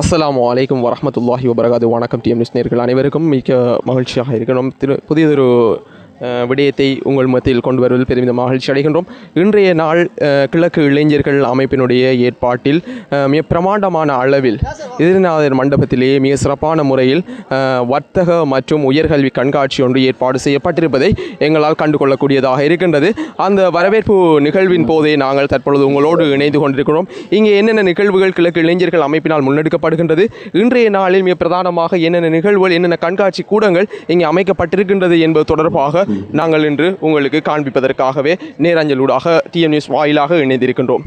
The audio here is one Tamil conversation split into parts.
அஸ்ஸலாமு அலைக்கும் வரஹ்மத்துல்லாஹி வபரகாத்து. வணக்கம் டிஎம் நியூஸ் நேயர்கள் அனைவருக்கும் மிக்க மகிழ்ச்சியாக இருக்கிறோம். புதியதொரு விடயத்தை உங்கள் மத்தியில் கொண்டு வருவதில் பெருமித மகிழ்ச்சி அடைகின்றோம். இன்றைய நாள் கிழக்கு இளைஞர்கள் அமைப்பினுடைய ஏற்பாட்டில் மிக பிரமாண்டமான அளவில் எதிரிநாதர் மண்டபத்திலேயே மிக சிறப்பான முறையில் வர்த்தக மற்றும் உயர்கல்வி கண்காட்சி ஒன்று ஏற்பாடு செய்யப்பட்டிருப்பதை எங்களால் கண்டுகொள்ளக்கூடியதாக இருக்கின்றது. அந்த வரவேற்பு நிகழ்வின் போதே நாங்கள் தற்பொழுது உங்களோடு இணைந்து கொண்டிருக்கிறோம். இங்கே என்னென்ன நிகழ்வுகள் கிழக்கு இளைஞர்கள் அமைப்பினால் முன்னெடுக்கப்படுகின்றது, இன்றைய நாளில் மிக பிரதானமாக என்னென்ன நிகழ்வுகள், என்னென்ன கண்காட்சி கூடங்கள் இங்கே அமைக்கப்பட்டிருக்கின்றது என்பது தொடர்பாக நாங்கள் இன்று உங்களுக்கு காண்பிப்பதற்காகவே நேரஞ்சலூடாக டிஎம் நியூஸ் வாயிலாக இணைந்திருக்கின்றோம்.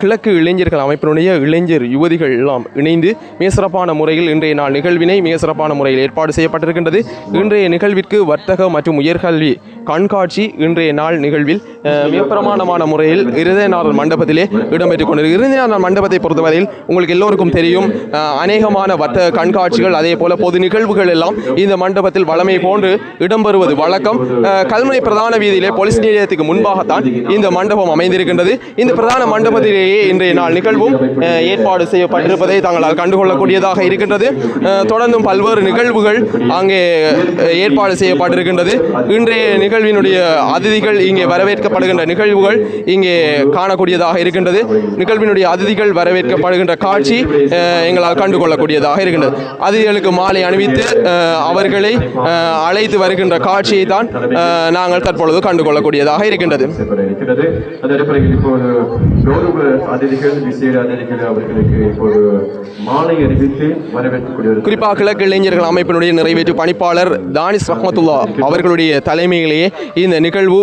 கிழக்கு இளைஞர்கள் அமைப்பினுடைய இளைஞர் யுவதிகள் எல்லாம் இணைந்து மிக சிறப்பான முறையில் இன்றைய நாள் நிகழ்வினை மிக சிறப்பான முறையில் ஏற்பாடு செய்யப்பட்டிருக்கின்றது. இன்றைய நிகழ்விற்கு வர்த்தக மற்றும் உயர்கல்வி கண்காட்சி இன்றைய நாள் நிகழ்வில் மிக பிரமாண்டமான முறையில் இருதயநாதர் மண்டபத்திலே இடம்பெற்றுக் கொண்டிருக்கிறது. இருதயநாதர் மண்டபத்தை பொறுத்தவரையில் உங்களுக்கு எல்லோருக்கும் தெரியும், அநேகமான வர்த்தக கண்காட்சிகள் அதே போல பொது நிகழ்வுகள் எல்லாம் இந்த மண்டபத்தில் வளமை போன்று இடம்பெறுவது வழக்கம். கல்முனை பிரதான வீதியிலே போலீஸ் நிலையத்துக்கு முன்பாகத்தான் இந்த மண்டபம் அமைந்திருக்கின்றது. இந்த பிரதான மண்டபத்திலேயே இன்றைய நாள் நிகழ்வும் ஏற்பாடு செய்யப்பட்டிருப்பதை தாங்களால் கண்டுகொள்ளக்கூடியதாக இருக்கின்றது. தொடர்ந்தும் பல்வேறு நிகழ்வுகள் அங்கே ஏற்பாடு செய்யப்பட்டிருக்கின்றது. இன்றைய நிகழ்வினுடைய அதிதிகள் இங்கே வரவேற்கப்படுகின்ற நிகழ்வுகள் இங்கே காணக்கூடியதாக இருக்கின்றது. நிகழ்வினுடைய அதிதிகள் வரவேற்கப்படுகின்ற காட்சி எங்களால் கண்டுகொள்ளக்கூடியதாக இருக்கின்றது. அதிதிகளுக்கு மாலை அணிவித்து அவர்களை அழைத்து வருகின்ற காட்சியை தான் நாங்கள் தற்பொழுது கண்டுகொள்ளக்கூடியதாக இருக்கின்றது. அதிதிகள் விசேட அதிதிகள் அவர்களுக்கு இப்போது மாலை அறிவித்து வரவேற்கக்கூடிய குறிப்பாக கிழக்கு இளைஞர்கள் அமைப்பினுடைய நிறைவேற்று பணிப்பாளர் தானிஸ் ரஹ்மத்துல்லா அவர்களுடைய தலைமையிலேயே இந்த நிகழ்வு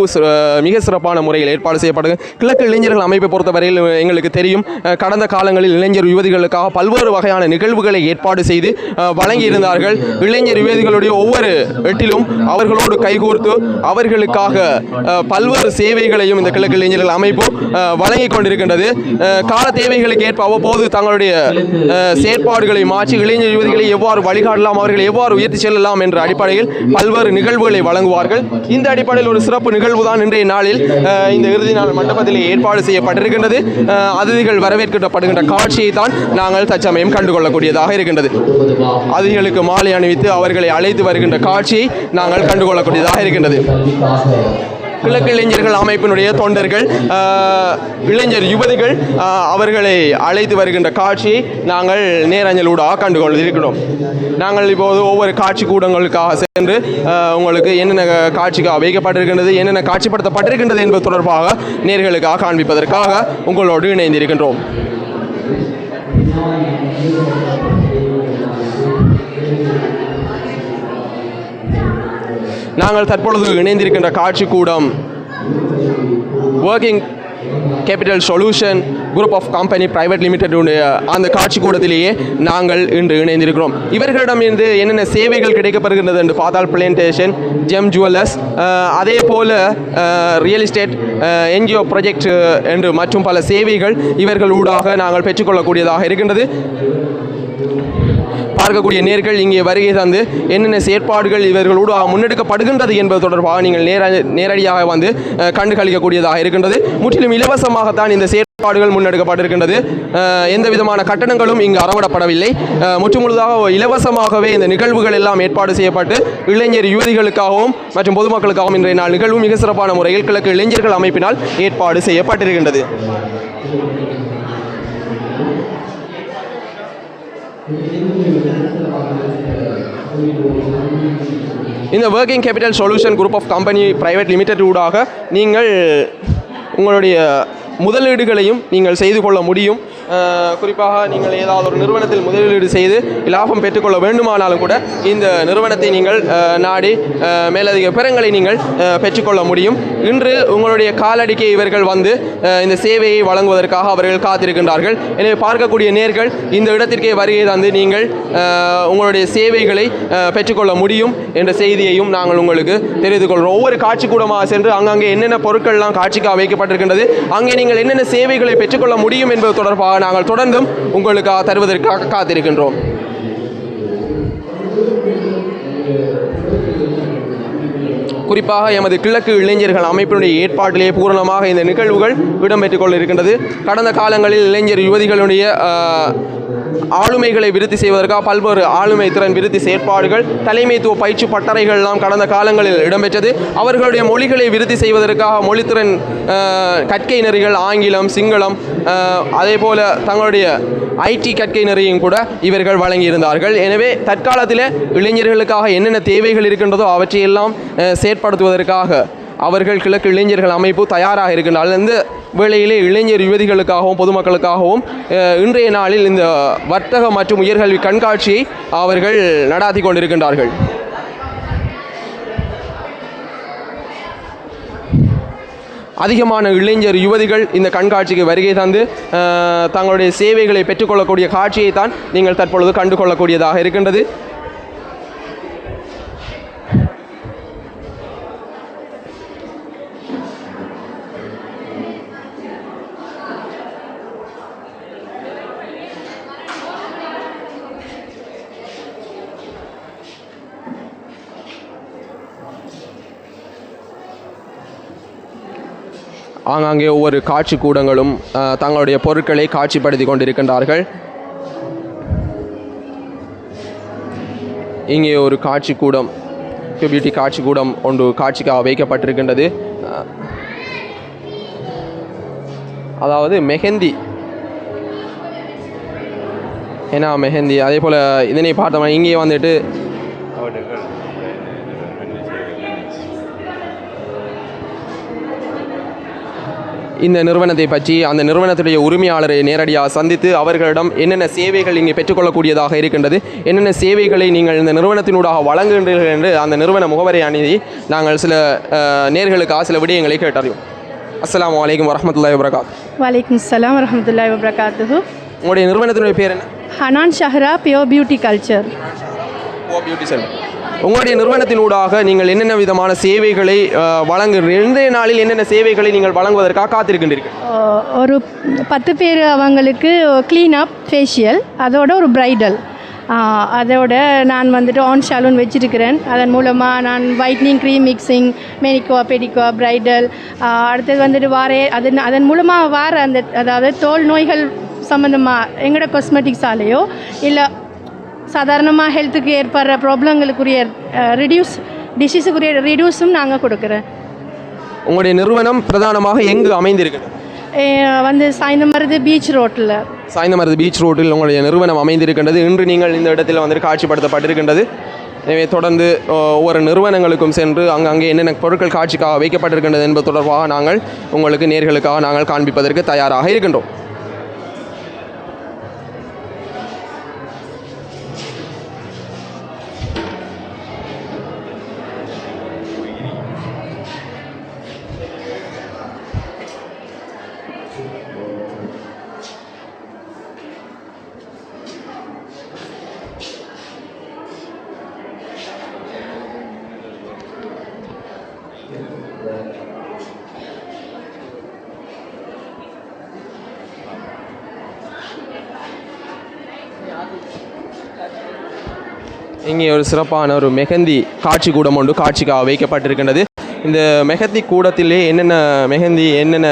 மிக சிறப்பான முறையில் ஏற்பாடு செய்யப்படுகிறது. கிழக்கு இளைஞர்கள் அமைப்பை பொறுத்தவரையில் எங்களுக்கு தெரியும், கடந்த காலங்களில் இளைஞர் யுவதிகளுக்காக பல்வேறு வகையான நிகழ்வுகளை ஏற்பாடு செய்து வழங்கியிருந்தார்கள். இளைஞர் யுவதிகளுடைய ஒவ்வொரு எட்டிலும் அவர்களோடு கைகோர்த்து அவர்களுக்காக பல்வேறு சேவைகளையும் இந்த கிழக்கு இளைஞர்கள் அமைப்பு வழங்கி கொண்டிருக்கின்றது. கால தேவைகளுக்கு ஏற்ப அவ்வப்போது தங்களுடைய செயற்பாடுகளை மாற்றி இளைஞர் யுவதிகளை எவ்வாறு வழிகாட்டலாம், அவர்களை எவ்வாறு உயர்த்தி செல்லலாம் என்ற அடிப்படையில் பல்வேறு நிகழ்வுகளை வழங்குவார்கள். இந்த அடிப்படையில் ஒரு சிறப்பு நிகழ்வு தான் இன்றைய நாளில் இந்த இறுதி நாள் மண்டபத்தில் ஏற்பாடு செய்யப்பட்டிருக்கின்றது. அதிதிகள் வரவேற்கப்படுகின்ற காட்சியை தான் நாங்கள் தற்சமயம் கண்டுகொள்ளக்கூடியதாக இருக்கின்றது. அதிதிகளுக்கு மாலை அணிவித்து அவர்களை அழைத்து வருகின்ற காட்சியை நாங்கள் கண்டுகொள்ளக்கூடியதாக இருக்கின்றது. கிழக்கு இளைஞர்கள் அமைப்பினுடைய தொண்டர்கள், இளைஞர் யுவதிகள் அவர்களை அழைத்து வருகின்ற காட்சியை நாங்கள் நேரஞ்சலூடாக கண்டுகொண்டிருக்கிறோம். நாங்கள் இப்போது ஒவ்வொரு காட்சி கூடங்களுக்காக சென்று உங்களுக்கு என்னென்ன காட்சிக்காக வைக்கப்பட்டிருக்கின்றது, என்னென்ன காட்சிப்படுத்தப்பட்டிருக்கின்றது என்பது தொடர்பாக நேர்களுக்காக காண்பிப்பதற்காக உங்களோடு இணைந்திருக்கின்றோம். நாங்கள் தற்பொழுது இணைந்திருக்கின்ற காட்சி கூடம் working capital solution group of company private லிமிடெடுடைய அந்த காட்சி கூடத்திலேயே நாங்கள் இன்று இணைந்திருக்கிறோம். இவர்களிடமிருந்து என்னென்ன சேவைகள் கிடைக்கப்படுகின்றது என்று பார்த்தால் பிளான்டேஷன், ஜெம் ஜுவல்லர்ஸ், அதே போல ரியல் எஸ்டேட், என்ஜிஓ ப்ராஜெக்ட் என்று மற்றும் பல சேவைகள் இவர்கள் ஊடாக நாங்கள் பெற்றுக்கொள்ளக்கூடியதாக இருக்கின்றது. பார்க்கக்கூடிய நேர்கள் இங்கே வருகை தந்து என்னென்ன செயற்பாடுகள் இவர்களோடு முன்னெடுக்கப்படுகின்றது என்பது தொடர்பாக நீங்கள் நேரடியாக வந்து கண்டு கழிக்கக்கூடியதாக இருக்கின்றது. முற்றிலும் இலவசமாகத்தான் இந்த செயற்பாடுகள் முன்னெடுக்கப்பட்டிருக்கின்றது. எந்த விதமான கட்டணங்களும் இங்கு அறவிடப்படவில்லை. முற்றுமுழுதாக இலவசமாகவே இந்த நிகழ்வுகள் எல்லாம் ஏற்பாடு செய்யப்பட்டு இளைஞர் யுவதிகளுக்காகவும் மற்றும் பொதுமக்களுக்காகவும் இன்றைய நாள் நிகழ்வு மிக சிறப்பான முறையில் கிழக்கு இளைஞர்கள் அமைப்பினால் ஏற்பாடு செய்யப்பட்டிருக்கின்றது. இந்த working capital solution group of company private limited ஊடாக நீங்கள் உங்களுடைய முதலீடுகளையும் நீங்கள் செய்து கொள்ள முடியும். குறிப்பாக நீங்கள் ஏதாவது ஒரு நிறுவனத்தில் முதலீடு செய்து லாபம் பெற்றுக்கொள்ள வேண்டுமானாலும் கூட இந்த நிறுவனத்தை நீங்கள் நாடி மேலதிக பெறங்களை நீங்கள் பெற்றுக்கொள்ள முடியும். இன்று உங்களுடைய காலடிக்கை இவர்கள் வந்து இந்த சேவையை வழங்குவதற்காக அவர்கள் காத்திருக்கின்றார்கள். எனவே பார்க்கக்கூடிய நேர்கள் இந்த இடத்திற்கே வருகை தந்து நீங்கள் உங்களுடைய சேவைகளை பெற்றுக்கொள்ள முடியும் என்ற செய்தியையும் நாங்கள் உங்களுக்கு தெரிவித்துக் கொள்கிறோம். ஒவ்வொரு காட்சி கூடமாக சென்று அங்கங்கே என்னென்ன பொருட்கள்லாம் காட்சிக்காக வைக்கப்பட்டிருக்கின்றது, அங்கே நீங்கள் என்னென்ன சேவைகளை பெற்றுக்கொள்ள முடியும் என்பது தொடர்பாக நாங்கள் தொடர்ந்தும் உங்களுக்காக தருவதற்காக காத்திருக்கின்றோம். குறிப்பாக எமது கிழக்கு இளைஞர்கள் அமைப்பினுடைய ஏற்பாட்டிலே பூரணமாக இந்த நிகழ்வுகள் இடம்பெற்றுக் கொள்ள இருக்கின்றது. கடந்த காலங்களில் இளைஞர் யுவதிகளுடைய ஆளுமைகளை விருத்தி செய்வதற்காக பல்வேறு ஆளுமை திறன் விருத்தி செயற்பாடுகள், தலைமைத்துவ பயிற்சி பட்டறைகள் எல்லாம் கடந்த காலங்களில் இடம்பெற்றது. அவர்களுடைய மொழிகளை விருத்தி செய்வதற்காக மொழித்திறன் கற்கை நெறிகள் ஆங்கிலம், சிங்களம், அதே போல தங்களுடைய ஐடி கற்கை நெறியும் கூட இவர்கள் வழங்கியிருந்தார்கள். எனவே தற்காலத்தில் இளைஞர்களுக்காக என்னென்ன தேவைகள் இருக்கின்றதோ அவற்றையெல்லாம் செயற்படுத்துவதற்காக அவர்கள் கிழக்கு இளைஞர்கள் அமைப்பு தயாராக இருக்கின்றார்கள். இந்த வேளையிலே இளைஞர் யுவதிகளுக்காகவும் பொதுமக்களுக்காகவும் இன்றைய நாளில் இந்த வர்த்தக மற்றும் உயர்கல்வி கண்காட்சியை அவர்கள் நடாத்தி கொண்டிருக்கின்றார்கள். அதிகமான இளைஞர் யுவதிகள் இந்த கண்காட்சிக்கு வருகை தந்து தங்களுடைய சேவைகளை பெற்றுக்கொள்ளக்கூடிய காட்சியை தான் நீங்கள் தற்பொழுது கண்டுகொள்ளக்கூடியதாக இருக்கின்றது. ஆங்காங்கே ஒவ்வொரு காட்சி கூடங்களும் தங்களுடைய பொருட்களை காட்சிப்படுத்தி கொண்டிருக்கின்றார்கள். இங்கே ஒரு காட்சி கூடம், பியூட்டி காட்சி கூடம் ஒன்று காட்சிக்காக வைக்கப்பட்டிருக்கின்றது. அதாவது மெஹந்தி, ஏன்னா மெஹந்தி, அதே போல் இதனை பார்த்தோம்னா இங்கே வந்துட்டு இந்த நிறுவனத்தை பற்றி அந்த நிறுவனத்துடைய உரிமையாளரை நேரடியாக சந்தித்து அவர்களிடம் என்னென்ன சேவைகள் இங்கே பெற்றுக்கொள்ளக்கூடியதாக இருக்கின்றது, என்னென்ன சேவைகளை நீங்கள் இந்த நிறுவனத்தினூடாக வழங்குகின்றீர்கள் என்று அந்த நிறுவன முகவரை அணுகி நாங்கள் சில நேர்களுக்காக சில விடயங்களை கேட்டறிவோம். அஸ்ஸலாமு அலைக்கும் வரஹ்மத்துல்லாஹி வபரகாத்துஹு. வலைக்கும் ஸலாம் வரஹ்மத்துல்லாஹி வபரகாத்துஹு. உங்களுடைய நிறுவனத்தினுடைய பேர் என்ன? Hanan Shahra pure beauty culture. Beauty centre. உங்களுடைய நிறுவனத்தினூடாக நீங்கள் என்னென்ன விதமான சேவைகளை வழங்குகிறீர்கள்? இன்றைய நாளில் என்னென்ன சேவைகளை நீங்கள் வழங்குவதற்காக காத்திருக்கின்றீர்கள்? ஒரு 10 பேர் அவங்களுக்கு க்ளீனப் ஃபேஷியல், அதோட ஒரு ப்ரைடல், அதோட நான் வந்துட்டு ஆன் ஷாலூன் வச்சுருக்கிறேன். அதன் மூலமாக நான் whitening, cream mixing, manicure, pedicure, bridal, அடுத்தது வந்துட்டு அதன் மூலமாக அந்த அதாவது தோல் நோய்கள் சம்மந்தமாக எங்களோட காஸ்மெட்டிக்ஸாலேயோ இல்லை சாதாரணமாக ஹெல்த்துக்கு ஏற்படுற ப்ராப்ளங்களுக்குரிய டிசீஸுக்குரிய ரிடியூஸும் நாங்கள் கொடுக்குறேன். உங்களுடைய நிறுவனம் பிரதானமாக எங்கு அமைந்திருக்குது? வந்து சாய்ந்தமருது பீச் ரோட்டில். சாய்ந்தமருது பீச் ரோட்டில் உங்களுடைய நிறுவனம் அமைந்திருக்கின்றது. இன்று நீங்கள் இந்த இடத்தில் வந்துட்டு காட்சிப்படுத்தப்பட்டிருக்கின்றது. எனவே தொடர்ந்து ஒவ்வொரு நிறுவனங்களுக்கும் சென்று அங்கே என்னென்ன பொருட்கள் காட்சிக்காக வைக்கப்பட்டிருக்கின்றது என்பது தொடர்பாக நாங்கள் உங்களுக்கு நேர்களுக்காக நாங்கள் காண்பிப்பதற்கு தயாராக இருக்கின்றோம். இங்கே ஒரு சிறப்பான ஒரு மெஹந்தி காட்சி கூடம் ஒன்று காட்சிக்காக வைக்கப்பட்டிருக்கின்றது. இந்த மெஹந்தி கூடத்திலே என்னென்ன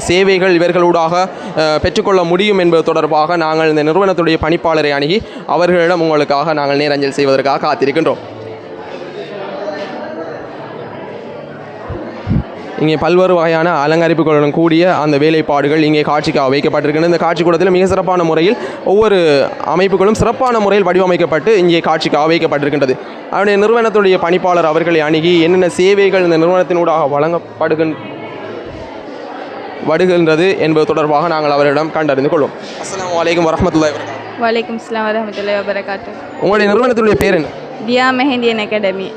சேவைகள் இவர்களூடாக பெற்றுக்கொள்ள முடியும் என்பது தொடர்பாக நாங்கள் இந்த நிறுவனத்துடைய பணிப்பாளரை அணுகி அவர்களிடம் உங்களுக்காக நாங்கள் நேரஞ்சல் செய்வதற்காக காத்திருக்கின்றோம். இங்கே பல்வேறு வகையான அலங்கரிப்புகளுடன் கூடிய அந்த வேலைப்பாடுகள் இங்கே காட்சிக்காக வைக்கப்பட்டிருக்கின்றன. இந்த காட்சி கூடத்தில் மிக சிறப்பான முறையில் ஒவ்வொரு அமைப்புகளும் சிறப்பான முறையில் வடிவமைக்கப்பட்டு இங்கே காட்சிக்காக வைக்கப்பட்டிருக்கின்றது. அவருடைய நிறுவனத்துடைய பணிப்பாளர் அவர்களை அணுகி என்னென்ன சேவைகள் இந்த நிறுவனத்தினூடாக வழங்கப்படுகின்றது என்பது தொடர்பாக நாங்கள் அவரிடம் கண்டறிந்து கொள்வோம். அஸ்ஸலாமு அலைக்கும் வரஹ்மத்துல்லாஹி வபரகாத்துஹு. வலைக்கும் ஸலாம் வரஹ்மத்துல்லாஹி வபரகாத்துஹு. உங்களுடைய நிறுவனத்துடைய பேர் என்ன? தியா மெஹந்தி அகாடமி.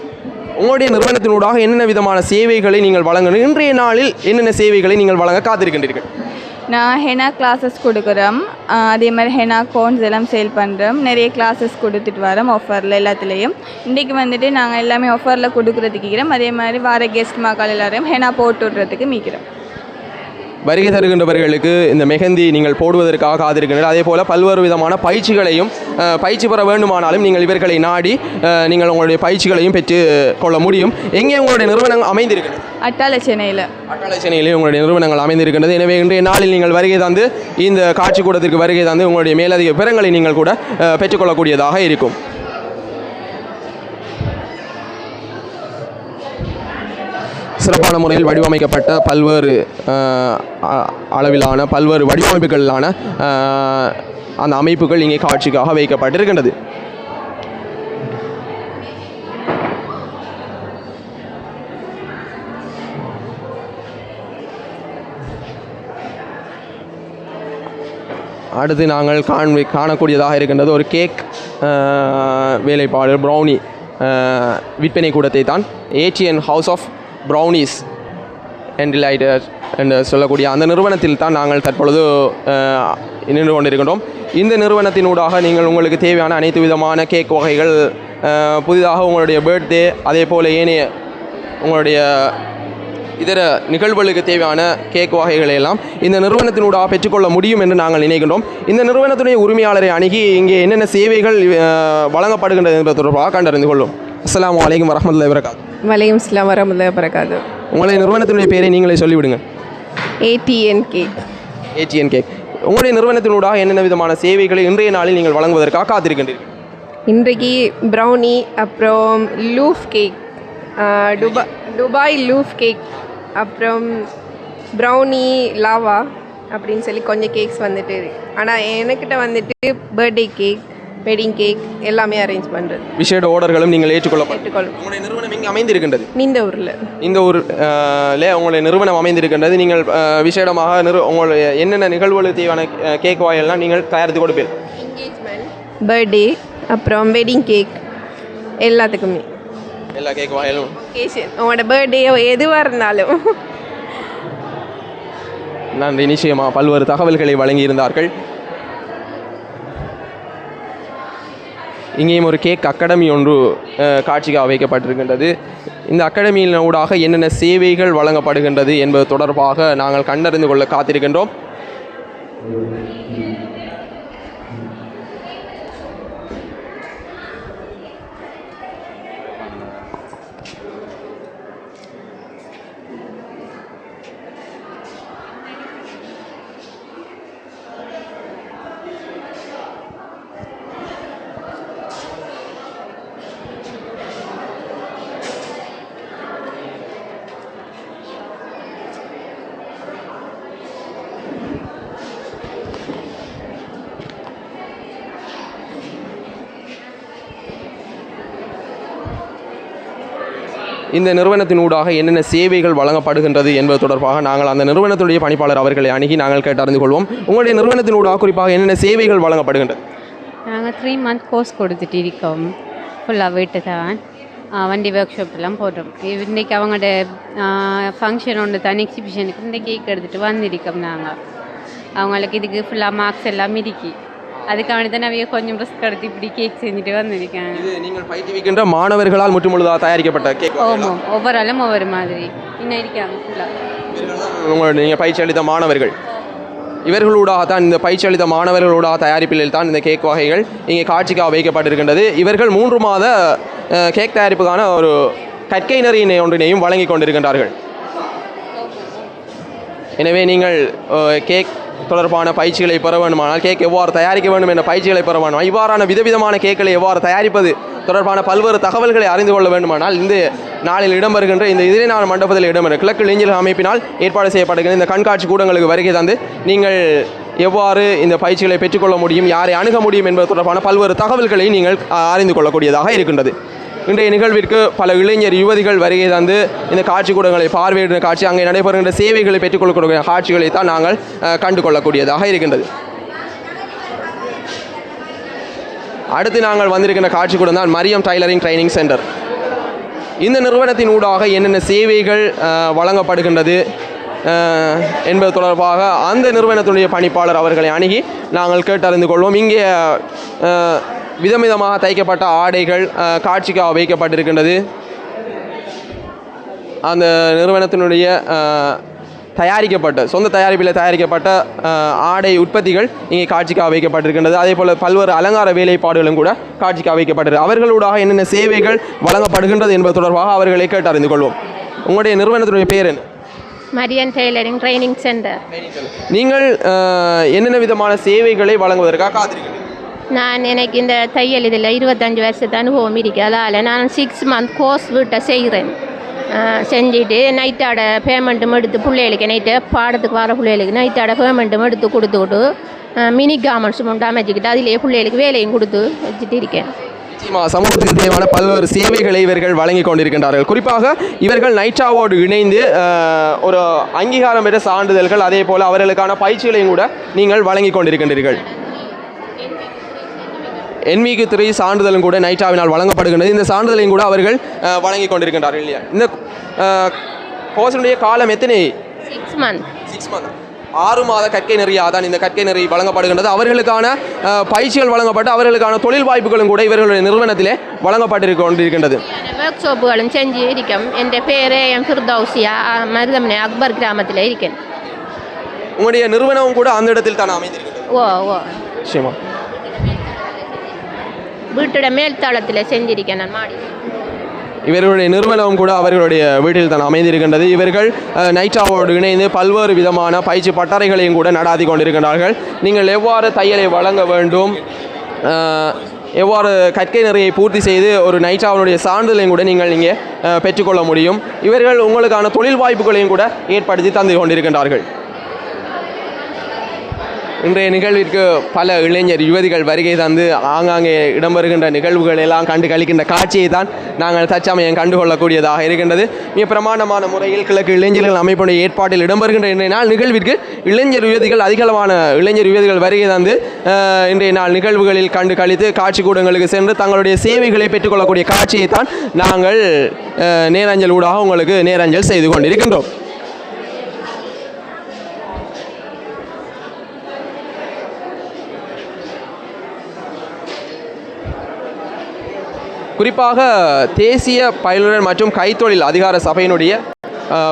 உங்களுடைய நிறுவனத்தினூடாக என்னென்ன விதமான சேவைகளை நீங்கள் வழங்கணும், இன்றைய நாளில் என்னென்ன சேவைகளை நீங்கள் வழங்க காத்திருக்கின்றீர்கள்? நான் ஹெனா கிளாஸஸ் கொடுக்குறோம், அதே மாதிரி ஹெனா கோன்ஸ் எல்லாம் சேல் பண்ணுறோம். நிறைய கிளாஸஸ் கொடுத்துட்டு வரோம் ஆஃபரில் எல்லாத்துலேயும். இன்றைக்கி வந்துட்டு நாங்கள் எல்லாமே ஆஃபரில் கொடுக்குறதுக்கு இருக்கிறோம். அதே மாதிரி வார கெஸ்ட் மக்கள் எல்லாரையும் ஹெனா போட்டு விட்றதுக்கு மீக்கிறோம். வருகை தருகின்றவர்களுக்கு இந்த மெஹந்தி நீங்கள் போடுவதற்காக காத்திருக்கின்றனர். அதே போல் பல்வேறு விதமான பயிற்சிகளையும் பயிற்சி பெற வேண்டுமானாலும் நீங்கள் இவர்களை நாடி நீங்கள் உங்களுடைய பயிற்சிகளையும் பெற்று கொள்ள முடியும். எங்கே உங்களுடைய நிறுவனங்கள் அமைந்திருக்கிறது? அட்டாள சென்னையில். அட்டாள சென்னையிலே உங்களுடைய நிறுவனங்கள் அமைந்திருக்கின்றது. எனவே இன்றைய நாளில் நீங்கள் வருகை தந்து இந்த காட்சி கூடத்திற்கு வருகை தந்து உங்களுடைய மேலதிக விவரங்களை நீங்கள் கூட பெற்றுக்கொள்ளக்கூடியதாக இருக்கும். சிறப்பான முறையில் வடிவமைக்கப்பட்ட பல்வேறு அளவிலான பல்வேறு வடிவமைப்புகளிலான அந்த அமைப்புகள் இங்கே காட்சிக்காக வைக்கப்பட்டிருக்கின்றது. அடுத்து நாங்கள் காணக்கூடியதாக இருக்கின்றது ஒரு கேக் வேலைப்பாடு ப்ரௌனி விற்பனை கூடத்தை தான் Asian house of brownies and delighter என்று சொல்லக்கூடிய அந்த நிறுவனத்தில் தான் நாங்கள் தற்பொழுது நின்று கொண்டிருக்கின்றோம். இந்த நிறுவனத்தினூடாக நீங்கள் உங்களுக்கு தேவையான அனைத்து விதமான கேக் வகைகள் புதிதாக உங்களுடைய பர்த்டே அதே போல் ஏனைய உங்களுடைய இதர நிகழ்வுகளுக்கு தேவையான கேக் வகைகளை எல்லாம் இந்த நிறுவனத்தினூடாக பெற்றுக்கொள்ள முடியும் என்று நாங்கள் நினைக்கின்றோம். இந்த நிறுவனத்துடைய உரிமையாளரை அணுகி இங்கே என்னென்ன சேவைகள் வழங்கப்படுகின்றது என்பது தொடர்பாக கண்டறிந்து கொள்ளும். அஸ்ஸலாமு அலைக்கும் வரஹ்மத்துல்லாஹி வபரகாத்துஹு. வலைக்கம் அஸ்ஸலாம் வரஹ்மத்துல்லாஹி வபரகாத்துஹு. உங்களுடைய நிறுவனத்தினுடைய பேரை நீங்களே சொல்லிவிடுங்க. ATN cake. ATN cake. உங்களுடைய நிறுவனத்தினூடாக என்னென்ன விதமான சேவைகளை இன்றைய நாளில் நீங்கள் வழங்குவதற்காக காத்திருக்கின்றீர்கள்? இன்றைக்கு ப்ரௌனி, அப்புறம் லூஃப் கேக், துபாய் லூஃப் கேக், அப்புறம் ப்ரௌனி லாவா அப்படின்னு சொல்லி கொஞ்சம் கேக்ஸ் வந்துட்டு. ஆனால் என்கிட்ட வந்துட்டு பர்த்டே கேக், வெட்டிங் கேக் எல்லாமே அரேஞ்ச் பண்ணுறது. விஷேட ஆர்டர்களும் நீங்கள் ஏற்றுக்கொள்ளும். உங்களுடைய நிறுவனம் எங்கே அமைந்திருக்கின்றது? இந்த ஊரில். இந்த ஊரில் உங்களுடைய நிறுவனம் அமைந்திருக்கின்றது. நீங்கள் விசேடமாக உங்களுடைய என்னென்ன நிகழ்வுகளுக்கு தேவையான கேக் வாயெல்லாம் நீங்கள் தயாரித்து கொடுப்பீர்கள்? என்கேஜ்மெண்ட், பர்த்டே, அப்புறம் வெட்டிங் கேக் எல்லாத்துக்குமே. எல்லா கேக் வாயிலும் உங்களோட பர்த்டே எதுவாக இருந்தாலும். நன்றி. நிச்சயமாக பல்வேறு தகவல்களை வழங்கியிருந்தார்கள். இங்கேயும் ஒரு கேக் அகாடமி ஒன்று காட்சிக்காக வைக்கப்பட்டிருக்கின்றது. இந்த அகாடமியின் ஊடாக என்னென்ன சேவைகள் வழங்கப்படுகின்றது என்பது தொடர்பாக நாங்கள் கண்டறிந்து கொள்ள காத்திருக்கின்றோம். இந்த நிறுவனத்தினூடாக என்னென்ன சேவைகள் வழங்கப்படுகின்றது என்பது தொடர்பாக நாங்கள் அந்த நிறுவனத்துடைய பணிப்பாளர் அவர்களை அணுகி நாங்கள் கேட்டறிந்து கொள்வோம். உங்களுடைய நிறுவனத்தினூடாக குறிப்பாக என்னென்ன சேவைகள் வழங்கப்படுகின்றது? நாங்கள் 3 month கோர்ஸ் கொடுத்துட்டு இருக்கோம். ஃபுல்லாக வீட்டு தான் வண்டி ஒர்க் ஷாப்லாம் போடுறோம். இன்றைக்கி அவங்களோட ஃபங்க்ஷன் ஒன்று தான் எக்ஸிபிஷனுக்கு இந்த கேக் எடுத்துகிட்டு வந்திருக்கோம். நாங்கள் அவங்களுக்கு இதுக்கு ஃபுல்லாக மார்க்ஸ் எல்லாம் இருக்கி அதுக்காக தான் நிறைய கொஞ்சம் ரிஸ்க் எடுத்து இப்படி கேக் செஞ்சுட்டு வந்திருக்கேன். இது நீங்கள் பயிற்றுவிக்கின்ற மாணவர்களால் முற்றுமுழுதாக தயாரிக்கப்பட்ட கேக்? ஆமாம், ஒவ்வொரு ஆளும் ஒவ்வொரு மாதிரி இன்னும் இருக்காங்க ஃபுல்லாக. உங்கள் நீங்கள் பயிற்சி அளித்த மாணவர்கள் இவர்களூடாக தான் இந்த பயிற்சி அளித்த மாணவர்களூடாக தயாரிப்பில் தான் இந்த கேக் வகைகள் இங்கே காட்சிக்காக வைக்கப்பட்டிருக்கின்றது. இவர்கள் 3 மாத கேக் தயாரிப்புக்கான ஒரு கற்கை நெறியினை ஒன்றினையும் வழங்கி கொண்டிருக்கின்றார்கள். எனவே நீங்கள் கேக் தொடர்பான பயிற்சிகளை பெற வேண்டுமானால், கேக் எவ்வாறு தயாரிக்க வேண்டும் என்ற பயிற்சிகளை பெற வேண்டுமானால், இவ்வாறான விதவிதமான கேக்களை எவ்வாறு தயாரிப்பது தொடர்பான பல்வேறு தகவல்களை அறிந்து கொள்ள வேண்டுமானால் இந்த நாளில் இடம்பெறுகின்ற இந்த இதே நாள் மண்டபத்தில் இடம்பெறும் கிழக்கு இளைஞர்கள் அமைப்பினால் ஏற்பாடு செய்யப்படுகின்ற இந்த கண்காட்சி கூடங்களுக்கு வருகை தந்து நீங்கள் எவ்வாறு இந்த பயிற்சிகளை பெற்றுக்கொள்ள முடியும், யாரை அணுக முடியும் என்பது தொடர்பான பல்வேறு தகவல்களை நீங்கள் அறிந்து கொள்ளக்கூடியதாக இருக்கின்றது. இன்றைய நிகழ்விற்கு பல இளைஞர் யுவதிகள் வருகை தந்து இந்த காட்சி கூடங்களை பார்வையிடுகிற காட்சி, அங்கே நடைபெறுகின்ற சேவைகளை பெற்றுக்கொள்ளக்கூடிய காட்சிகளை தான் நாங்கள் கண்டு கொள்ளக்கூடியதாக இருக்கின்றது. அடுத்து நாங்கள் வந்திருக்கின்ற காட்சி கூடம் தான் மரியம் டைலரிங் ட்ரைனிங் சென்டர். இந்த நிறுவனத்தின் ஊடாக என்னென்ன சேவைகள் வழங்கப்படுகின்றது என்பது தொடர்பாக அந்த நிறுவனத்துடைய பணிப்பாளர் அவர்களை அணுகி நாங்கள் கேட்டறிந்து கொள்வோம். இங்கே விதவிதமாக தைக்கப்பட்ட ஆடைகள் காட்சிக்காக வைக்கப்பட்டிருக்கின்றது. அந்த நிறுவனத்தினுடைய தயாரிக்கப்பட்ட சொந்த தயாரிப்பில் தயாரிக்கப்பட்ட ஆடை உற்பத்திகள் இங்கே காட்சிக்காக வைக்கப்பட்டிருக்கின்றது. அதே போல் பல்வேறு அலங்கார வேலைப்பாடுகளும் கூட காட்சிக்காக வைக்கப்பட்டிருக்கு. அவர்களூடாக என்னென்ன சேவைகள் வழங்கப்படுகின்றது என்பது தொடர்பாக அவர்களை கேட்டு அறிந்து கொள்வோம். உங்களுடைய நிறுவனத்தினுடைய பேர் என்ன? Marian tailoring training centre. நீங்கள் என்னென்ன விதமான சேவைகளை வழங்குவதற்காக காத்திருக்கிறீர்கள்? எனக்கு இந்த தையல் இதில் 25 வருஷத்து அனுபவம் இருக்குது. அதால் நான் 6 மந்த் கோர்ஸ் வீட்டை செய்கிறேன். செஞ்சுட்டு நைட்டாட பேமெண்ட்டும் எடுத்து பிள்ளைகளுக்கு நைட்டு பாடத்துக்கு வர பிள்ளைகளுக்கு நைட்டாட பேமெண்ட்டும் எடுத்து கொடுத்துக்கிட்டு மினி கார்மெண்ட்ஸ் மட்டும் அமைச்சிக்கிட்டு அதிலேயே பிள்ளைகளுக்கு வேலையும் கொடுத்து வச்சுட்டு இருக்கேன். சமூகத்துக்கு தேவையான பல்வேறு சேவைகளை இவர்கள் வழங்கி கொண்டிருக்கின்றார்கள். குறிப்பாக இவர்கள் நைட்ராவோடு இணைந்து ஒரு அங்கீகாரம் பெற்ற சான்றிதழ்கள் அதே போல் அவர்களுக்கான பயிற்சிகளையும் கூட நீங்கள் வழங்கி கொண்டிருக்கின்றீர்கள். NVQ3 சான்றிதழும் கூட நைட்ராவினால் வழங்கப்படுகின்றது. இந்த சான்றிதழையும் கூட அவர்கள் வழங்கி கொண்டிருக்கின்றார்கள் இல்லையா? இந்த கோர்ஸினுடைய காலம் எத்தனை? 6 மந்த். 6 மாத கற்கை நெறியாதான் இந்த கற்கை நெறி வழங்கப்படுகின்றது. அவர்களுக்கான பயிற்சிகள் வழங்கப்பட்டு அவர்களுக்கான தொழில் வாய்ப்புகளும் கூட இவர்களுடைய நிறுவனத்திலே வழங்கப்பட்டிருக்கின்றது. ஒர்க் ஷாப்புகளும் செஞ்சு இருக்கேன். என் பேர் என் ஃபிர்தௌசியா, மருதமனை அக்பர் கிராமத்தில் இருக்கேன். உங்களுடைய நிறுவனமும் கூட அந்த இடத்தில் தான் அமைந்திருக்கிறது. ஓ நிச்சயமா. வீட்டோட மேல் தளத்தில் செஞ்சிருக்கேன் நான் மாடி. இவர்களுடைய நிறுவனமும் கூட அவர்களுடைய வீட்டில் தான் அமைந்திருக்கின்றது. இவர்கள் நைட்ராவோடு இணைந்து பல்வேறு விதமான பயிற்சி பட்டறைகளையும் கூட நடாத்தி கொண்டிருக்கின்றார்கள். நீங்கள் எவ்வாறு தையலை வழங்க வேண்டும், எவ்வாறு கற்கை நிறையை பூர்த்தி செய்து ஒரு நைட்ராவினுடைய சான்றிதழையும் கூட நீங்கள் இங்கே பெற்றுக்கொள்ள முடியும். இவர்கள் உங்களுக்கான தொழில் வாய்ப்புகளையும் கூட ஏற்படுத்தி தந்து கொண்டிருக்கின்றார்கள். இன்றைய நிகழ்விற்கு பல இளைஞர் யுவதிகள் வருகை தந்து ஆங்காங்கே இடம்பெறுகின்ற நிகழ்வுகள் எல்லாம் கண்டு கழிக்கின்ற காட்சியை தான் நாங்கள் தற்சமயம் கண்டுகொள்ளக்கூடியதாக இருக்கின்றது. மிக பிரமாண்டமான முறையில் கிழக்கு இளைஞர்கள் அமைப்புடைய ஏற்பாட்டில் இடம்பெறுகின்ற இன்றைய நாள் நிகழ்விற்கு இளைஞர் யுவதிகள் அதிகளவான இளைஞர் யுவதிகள் வருகை தந்து இன்றைய நாள் நிகழ்வுகளில் கண்டு கழித்து காட்சி கூடங்களுக்கு சென்று தங்களுடைய சேவைகளை பெற்றுக்கொள்ளக்கூடிய காட்சியை தான் நாங்கள் நேரஞ்சல் ஊடாக உங்களுக்கு நேரஞ்சல் செய்து கொண்டிருக்கின்றோம். குறிப்பாக தேசிய பயிலுனர் மற்றும் கைத்தொழில் அதிகார சபையினுடைய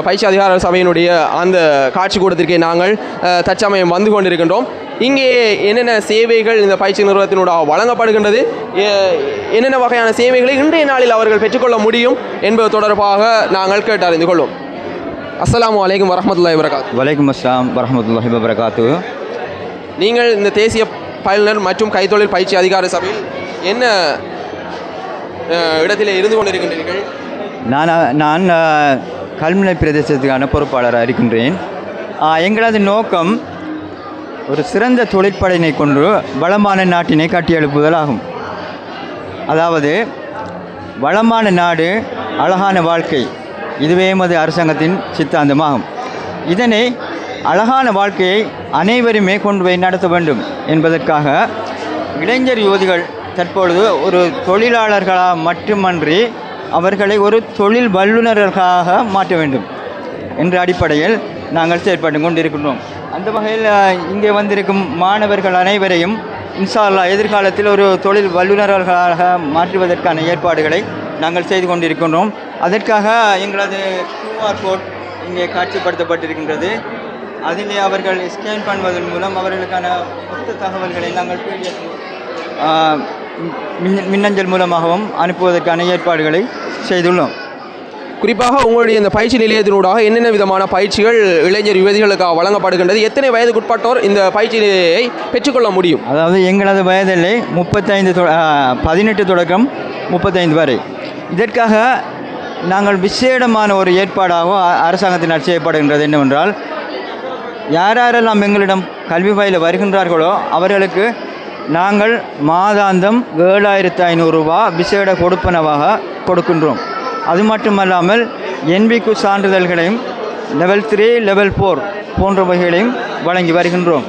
பயிற்சி அதிகார சபையினுடைய அந்த காட்சி கூடத்திற்கே நாங்கள் தற்சமயம் வந்து கொண்டிருக்கின்றோம். இங்கே என்னென்ன சேவைகள் இந்த பயிற்சி நிறுவனத்தினூடாக வழங்கப்படுகின்றது, என்னென்ன வகையான சேவைகளை இன்றைய நாளில் அவர்கள் பெற்றுக்கொள்ள முடியும் என்பது தொடர்பாக நாங்கள் கேட்டறிந்து கொள்வோம். அஸ்ஸலாமு அலைக்கும் வரஹ்மத்துல்லாஹி வபரகாத்துஹு. வலைக்கும் அஸ்ஸலாம் வரஹ்மத்துல்லாஹி வபரகாத்துஹு. நீங்கள் இந்த தேசிய பயிலுனர் மற்றும் கைத்தொழில் பயிற்சி அதிகார சபையில் என்ன இடத்திலே இருந்து கொண்டிருக்கின்றீர்கள்? நான் கல்முனை பிரதேசத்துக்கான பொறுப்பாளராக இருக்கின்றேன். எங்களது நோக்கம் ஒரு சிறந்த தொழிற்படையினை கொண்டு வளமான நாட்டினை கட்டியெழுப்புதல் ஆகும். அதாவது வளமான நாடு, அழகான வாழ்க்கை, இதுவே எமது அரசாங்கத்தின் சித்தாந்தமாகும். இதனை அழகான வாழ்க்கையை அனைவருமே கொண்டு போய் நடத்த வேண்டும் என்பதற்காக இளைஞர் யுவதிகள் தற்பொழுது ஒரு தொழிலாளர்களாக மட்டுமன்றி அவர்களை ஒரு தொழில் வல்லுநர்களாக மாற்ற வேண்டும் என்ற அடிப்படையில் நாங்கள் செயற்பட்டு கொண்டிருக்கின்றோம். அந்த வகையில் இங்கே வந்திருக்கும் மாணவர்கள் அனைவரையும் இன்ஷா அல்லாஹ் எதிர்காலத்தில் ஒரு தொழில் வல்லுநர்களாக மாற்றுவதற்கான ஏற்பாடுகளை நாங்கள் செய்து கொண்டிருக்கின்றோம். அதற்காக எங்களது QR கோட் இங்கே காட்சிப்படுத்தப்பட்டிருக்கின்றது. அதிலே அவர்கள் ஸ்கேன் பண்ணுவதன் மூலம் அவர்களுக்கான மொத்த தகவல்களை நாங்கள் மின்னஞ்சல் மூலமாகவும் அனுப்புவதற்கான ஏற்பாடுகளை செய்துள்ளோம். குறிப்பாக உங்களுடைய இந்த பயிற்சி நிலையத்தினூடாக என்னென்ன விதமான பயிற்சிகள் இளைஞர் யுவதிகளுக்காக வழங்கப்படுகின்றது, எத்தனை வயதுக்குட்பட்டோர் இந்த பயிற்சியை பெற்றுக்கொள்ள முடியும்? அதாவது எங்களது வயதிலே 18 தொடக்கம் 35 வரை. இதற்காக நாங்கள் விசேடமான ஒரு ஏற்பாடாக அரசாங்கத்தினால் செய்யப்படுகின்றது என்னவென்றால், யாரெல்லாம் எங்களிடம் கல்வி பயில வருகின்றார்களோ அவர்களுக்கு நாங்கள் மாதாந்தம் 7500 ரூபா விசேட கொடுப்பனவாக கொடுக்கின்றோம். அது மட்டுமல்லாமல் NVQ சான்றிதழ்களையும் லெவல் 3, லெவல் 4 போன்றவைகளையும் வழங்கி வருகின்றோம்.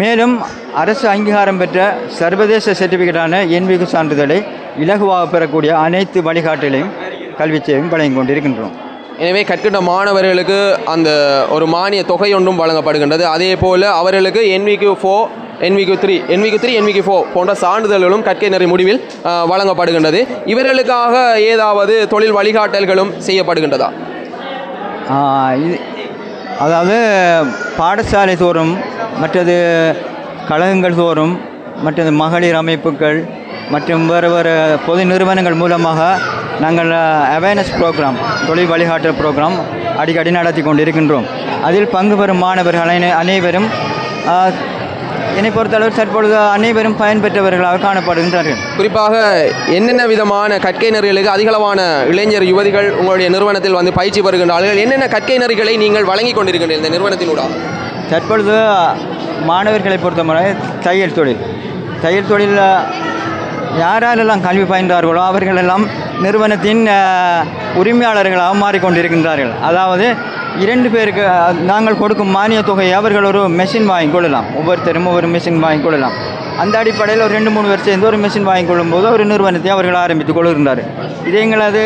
மேலும் அரசு அங்கீகாரம் பெற்ற சர்வதேச சர்டிஃபிகேட்டான NVQ சான்றிதழை இலகுவாக பெறக்கூடிய அனைத்து வழிகாட்டலையும் கல்வி சேவையும் வழங்கி கொண்டிருக்கின்றோம். எனவே கற்கின்ற மாணவர்களுக்கு அந்த ஒரு மானிய தொகை ஒன்றும் வழங்கப்படுகின்றது. அதே போல் அவர்களுக்கு NVQ4, NVQ3, NVQ4 போன்ற சான்றிதழ்களும் கற்கை நெறி முடிவில் வழங்கப்படுகின்றது. இவர்களுக்காக ஏதாவது தொழில் வழிகாட்டல்களும் செய்யப்படுகின்றதா? அதாவது பாடசாலை தோறும், மற்றது கழகங்கள் தோறும், மற்றது மகளிர் அமைப்புகள் மற்றும் வேறு வேறு பொது நிறுவனங்கள் மூலமாக நாங்கள் அவேர்னஸ் ப்ரோக்ராம், தொழில் வழிகாட்டல் ப்ரோக்ராம் அடிக்கடி நடத்தி கொண்டிருக்கின்றோம். அதில் பங்கு பெறும் மாணவர்கள் அனைவரும் என்னை பொறுத்தளவு தற்பொழுது அனைவரும் பயன்பெற்றவர்களாக காணப்படுகின்றார்கள். குறிப்பாக என்னென்ன விதமான கற்கை நெறிகளுக்கு அதிகளவான இளைஞர் யுவதிகள் உங்களுடைய நிறுவனத்தில் வந்து பயிற்சி பெறுகின்றார்கள்? என்னென்ன கற்கை நெறிகளை நீங்கள் வழங்கி கொண்டிருக்கின்றீர்கள் இந்த நிறுவனத்தினூடாக? தற்பொழுது மாணவர்களை பொறுத்தவரை தையல் தொழில் யாரெல்லாம் கல்வி பயின்றார்களோ அவர்களெல்லாம் நிறுவனத்தின் உரிமையாளர்களாக மாறிக்கொண்டிருக்கின்றார்கள். அதாவது 2 பேருக்கு நாங்கள் கொடுக்கும் மானிய தொகையை அவர்கள் ஒரு மெஷின் வாங்கிக் கொள்ளலாம். ஒவ்வொருத்தரும் ஒவ்வொரு மெஷின் வாங்கிக் கொள்ளலாம். அந்த அடிப்படையில் ஒரு 2-3 பேர் சேர்ந்து ஒரு மெஷின் வாங்கிக் கொள்ளும்போது ஒரு நிறுவனத்தை அவர்கள் ஆரம்பித்துக் கொள்கின்றார்கள். இது எங்களது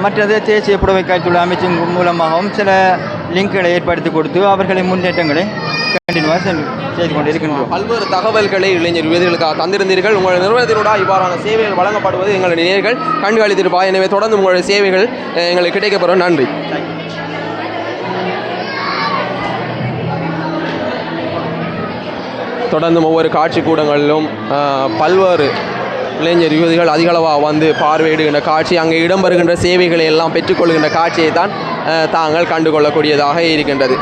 மற்றது தேசிய புடவை கைத்தொழில் அமைச்சின் மூலமாகவும் சில லிங்க்களை ஏற்படுத்தி கொடுத்து அவர்களை முன்னேற்றங்களை கண்டினியூவாக செய்து கொண்டிருக்கின்றோம். பல்வேறு தகவல்களை இளைஞர் யுவதிகளுக்காக தந்திருந்தீர்கள். உங்கள் நிறுவனத்தினூடாக இவ்வாறான சேவைகள் வழங்கப்படுவது எங்களுடைய நேயர்கள் கண்காணித்திருப்பார். எனவே தொடர்ந்து உங்களுடைய சேவைகள் எங்களுக்கு கிடைக்கப்பெறும். நன்றி. தொடர்ந்து ஒவ்வொரு காட்சி கூடங்களிலும் பல்வேறு இளைஞர் யுவதிகள் அதிகளவாக வந்து பார்வையிடுகின்ற காட்சி, அங்கே இடம்பெறுகின்ற சேவைகளை எல்லாம் பெற்றுக்கொள்கின்ற காட்சியை தான் தாங்கள் கண்டுகொள்ளக்கூடியதாக இருக்கின்றது.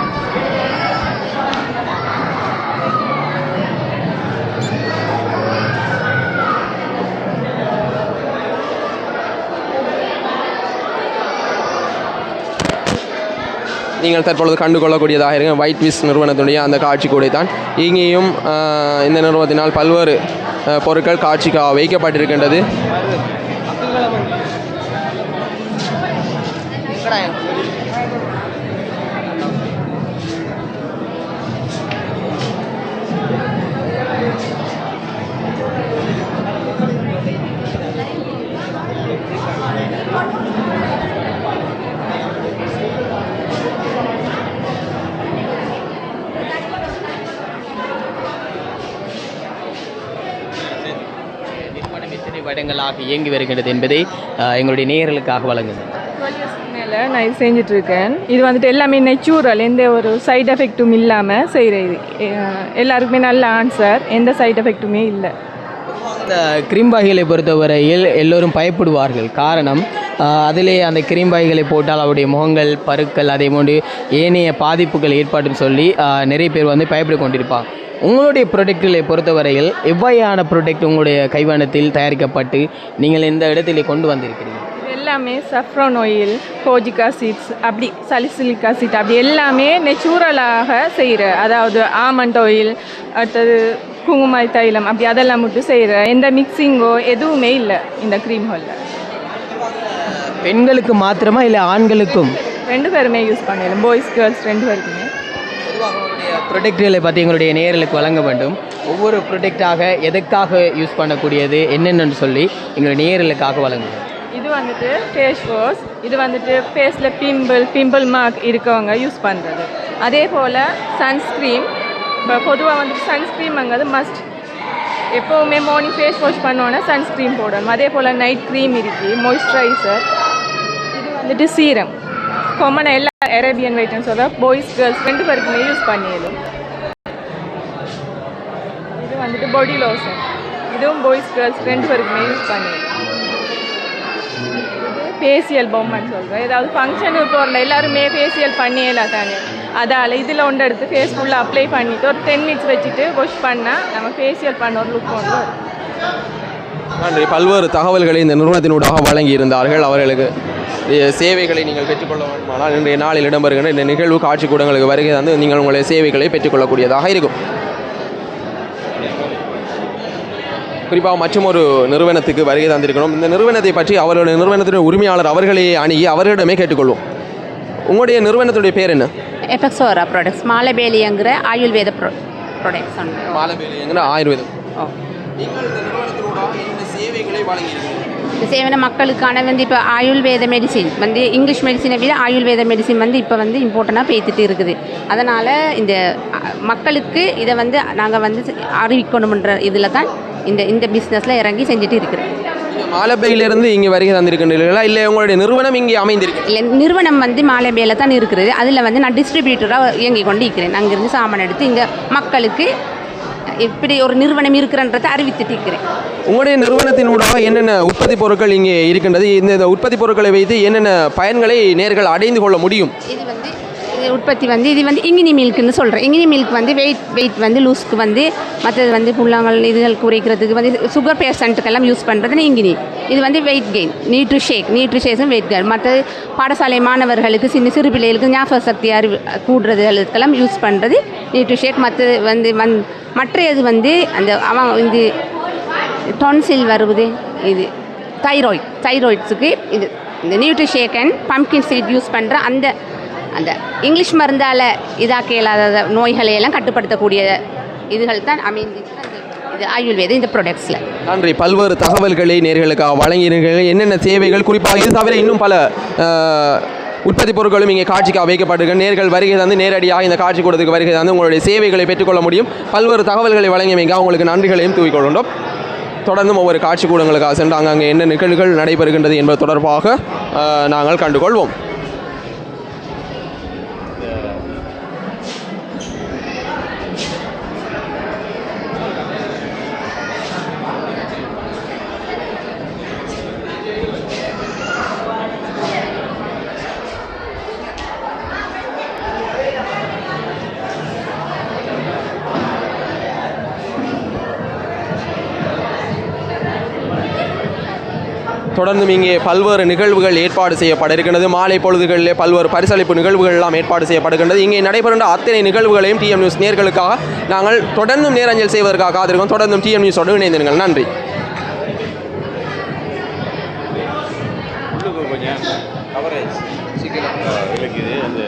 நீங்கள் தற்பொழுது கண்டுகொள்ளக்கூடியதாக இருக்க ஒயிட் விஸ் நிறுவனத்துடைய அந்த காட்சி கூட தான். இங்கேயும் இந்த நிறுவனத்தினால் பல்வேறு பொருட்கள் காட்சிக்காக வைக்கப்பட்டிருக்கின்றது. வருடங்களாக இயங்கி வருகின்றது என்பதை எங்களுடைய நேயர்களுக்காக வழங்குது. மேலே நான் இது செஞ்சிட்ருக்கேன். இது வந்துட்டு எல்லாமே நேச்சுரல், எந்த ஒரு சைட் எஃபெக்ட்டும் இல்லாமல் செய்கிறது. எல்லாருக்குமே நல்ல ஆன்சர், எந்த சைட் எஃபெக்ட்டுமே இல்லை. இந்த கிரீம் வகைகளை பொறுத்தவரையில் எல்லோரும் பயப்படுவார்கள். காரணம், அதிலே அந்த கிரீம் வகைகளை போட்டால் அவருடைய முகங்கள், பருக்கள், அதே போன்று ஏனைய பாதிப்புகள் ஏற்படும் சொல்லி நிறைய பேர் வந்து பயப்பட்டு கொண்டிருப்பாங்க. உங்களுடைய ப்ராடக்ட்களை பொறுத்தவரையில் எவ்வாறான ப்ராடக்ட் உங்களுடைய கைவண்ணத்தில் தயாரிக்கப்பட்டு நீங்கள் இந்த இடத்திலே கொண்டு வந்திருக்கிறீங்க? எல்லாமே சஃப்ரான் ஆயில், கோஜிக் ஆசிட்ஸ், அப்படி சலிசிலிக் ஆசிட், அப்படி எல்லாமே நேச்சுரலாக செய்கிற, அதாவது ஆமண்ட் ஆயில், அடுத்தது குங்குமாய் தைலம், அப்படி அதெல்லாம் மட்டும் செய்கிற, எந்த மிக்சிங்கோ எதுவுமே இல்லை இந்த க்ரீம் ஹாலில். பெண்களுக்கு மாத்திரமா இல்லை ஆண்களுக்கும்? 2 பேருமே யூஸ் பண்ணலாம், பாய்ஸ் கேர்ள்ஸ் 2 பேருக்குமே. ப்ரொடக்ட்களை பற்றி எங்களுடைய நேயர்களுக்கு வழங்க வேண்டும். ஒவ்வொரு ப்ரொடக்டாக எதுக்காக யூஸ் பண்ணக்கூடியது என்னென்னு சொல்லி எங்களுடைய நேயர்களுக்காக வழங்குவோம். இது வந்துட்டு ஃபேஸ் வாஷ், இது வந்துட்டு ஃபேஸில் பிம்பிள் மார்க் இருக்கவங்க யூஸ் பண்ணுறது. அதே போல் சன்ஸ்க்ரீம், இப்போ பொதுவாக வந்துட்டு சன்ஸ்க்ரீம்ங்கிறது மஸ்ட், எப்போவுமே மார்னிங் ஃபேஸ் வாஷ் பண்ணோன்னா சன்ஸ்க்ரீம் போடணும். அதே போல் நைட் க்ரீம் இருக்குது, மாய்ஸ்சரைசர். இது வந்துட்டு சீரம், காமனாக எல்லா அரேபியன் வைட்டன்ஸோட பாய்ஸ் கேர்ள்ஸ் 2 பேருக்குமே யூஸ் பண்ணிடணும். இது வந்துட்டு பாடி லோஷன், இதுவும் பாய்ஸ் கேர்ள்ஸ் 2 பேருக்குமே யூஸ் பண்ணிடணும். ஃபேஷியல் பொம்மைன்னு சொல்கிறேன், ஏதாவது ஃபங்க்ஷனுக்கு போகிறல எல்லாருமே ஃபேஷியல் பண்ணியலாம் தானே, அதால் இதில் ஒன்று எடுத்து ஃபேஸ் ஃபுல்லாக அப்ளை பண்ணிவிட்டு ஒரு 10 மினிட்ஸ் வச்சுட்டு வாஷ் பண்ணால் நம்ம ஃபேஷியல் பண்ண ஒரு லுக் கொண்டு வரும். நன்றி. பல்வேறு தகவல்களை இந்த நிறுவனத்தினூடாக வழங்கி இருந்தார்கள். அவர்களுக்கு சேவைகளை நீங்கள் பெற்றுக்கொள்ள வேண்டுமானால் இன்றைய நாளில் இடம்பெறுகின்ற இந்த நிகழ்வு காட்சி கூடங்களுக்கு வருகை தந்து நீங்கள் உங்களுடைய சேவைகளை பெற்றுக்கொள்ளக்கூடியதாக இருக்கும். குறிப்பாக மற்றொரு நிறுவனத்துக்கு வருகை தந்திருக்கிறோம். இந்த நிறுவனத்தை பற்றி அவருடைய நிறுவனத்தின் உரிமையாளர் அவர்களே அணுகி அவர்களிடமே கேட்டுக்கொள்வோம். உங்களுடைய நிறுவனத்துடைய பேர் என்ன? எஃபெக்ஸோரா ப்ராடக்ட்ஸ், மாலபேலிங்கிற ஆயுர்வேத ப்ராடக்ட்ஸ். மாலபேலிங்கிற ஆயுர்வேதம். நீங்கள் இந்த நிறுவனத்தினூடாக என்ன சேவைகளை வழங்கியிருக்கிறீர்கள்? இந்த சேவனை மக்களுக்கான வந்து இப்போ ஆயுர்வேத மெடிசின் வந்து இங்கிலீஷ் மெடிசினை விட ஆயுர்வேத மெடிசின் வந்து இப்போ வந்து இம்பார்ட்டண்ட்டாக பேத்துட்டு இருக்குது. அதனால் இந்த மக்களுக்கு இதை வந்து நாங்கள் வந்து அறிவிக்கணுன்ற இதில் தான் இந்த பிஸ்னஸில் இறங்கி செஞ்சுட்டு இருக்கிறோம். மாலப்பையிலிருந்து இங்கே வருகை தந்திருக்கின்றீர்களா இல்லை உங்களுடைய நிறுவனம் இங்கே அமைந்திருக்கு? இல்லை, நிறுவனம் வந்து மாலைபேல தான் இருக்கிறது. அதில் வந்து நான் டிஸ்ட்ரிபியூட்டராக இயங்கி கொண்டு இருக்கிறேன். அங்கேருந்து சாமான் எடுத்து இங்கே மக்களுக்கு இப்படி ஒரு நிறுவனம் இருக்கிறன்றதை அறிவித்துட்டு இருக்கிறேன். உங்களுடைய நிறுவனத்தின் ஊடாக என்னென்ன உற்பத்தி பொருட்கள் இங்கே இருக்கின்றது? இந்த உற்பத்தி பொருட்களை வைத்து என்னென்ன பயன்களை நேர்கள் அடைந்து கொள்ள முடியும்? இது வந்து உற்பத்தி வந்து இது வந்து இங்கினி மில்க்குன்னு சொல்கிறேன். இங்கினி மில்க் வந்து வெயிட் வந்து லூஸ்க்கு வந்து மற்றது வந்து புல்லாங்கல் இதுகள் குறைக்கிறதுக்கு வந்து சுகர் பேஷண்ட்டுக்கெல்லாம் யூஸ் பண்ணுறது இங்கினி. இது வந்து weight gain. Nutrition weight gain. மற்றது பாடசாலை மாணவர்களுக்கு சிறு பிள்ளைகளுக்கு ஞாபக சக்தி கூடுறதுகளுக்கெல்லாம் யூஸ் பண்ணுறது நியூட்ரிஷேக். மற்றது வந்து மற்றது வந்து அந்த இந்த டொன்சில் வருவது இது தைராய்ட்ஸுக்கு இது இந்த nutrishake and pumpkin seed use பண்ணுற அந்த இங்கிலீஷ் மருந்தால் இதாக்க இல்லாத நோய்களையெல்லாம் கட்டுப்படுத்தக்கூடிய இதுகள் தான் இது ஆயுர்வேதம் இந்த ப்ராடக்ட்ஸில். நன்றி. பல்வேறு தகவல்களை நேர்களுக்காக வழங்கினீர்கள். என்னென்ன சேவைகள் குறிப்பாக இது தவிர இன்னும் பல உற்பத்தி பொருட்களும் இங்கே காட்சிக்காக வைக்கப்பட்டிருக்க நேர்கள் வருகை தந்து நேரடியாக இந்த காட்சி கூடத்துக்கு வருகை தந்து உங்களுடைய சேவைகளை பெற்றுக்கொள்ள முடியும். பல்வேறு தகவல்களை வழங்கியமைக்காக உங்களுக்கு நன்றிகளையும் தூவிக்கொள்கின்றோம். தொடர்ந்தும் ஒவ்வொரு காட்சி கூடங்களுக்காக சென்று அங்கே என்ன நிகழ்வுகள் நடைபெறுகின்றது என்பது தொடர்பாக நாங்கள் கண்டுகொள்வோம். தொடர்ந்தும் இங்கே பல்வேறு நிகழ்வுகள் ஏற்பாடு செய்யப்பட இருக்கின்றது. மாலை பொழுதுகளிலே பல்வேறு பரிசளிப்பு நிகழ்வுகள் எல்லாம் ஏற்பாடு செய்யப்படுகின்றது. இங்கே நடைபெறுகின்ற அத்தனை நிகழ்வுகளையும் டிஎம் நியூஸ் நேர்களுக்காக நாங்கள் தொடர்ந்தும் நேரஞ்சல் செய்வதற்காக காத்திருக்கோம். தொடர்ந்தும் டிஎம் நியூஸோடு இணைந்திருங்கள். நன்றி. கொஞ்சம் கவரேஜ் சீக்கிரம் விளக்குது அந்த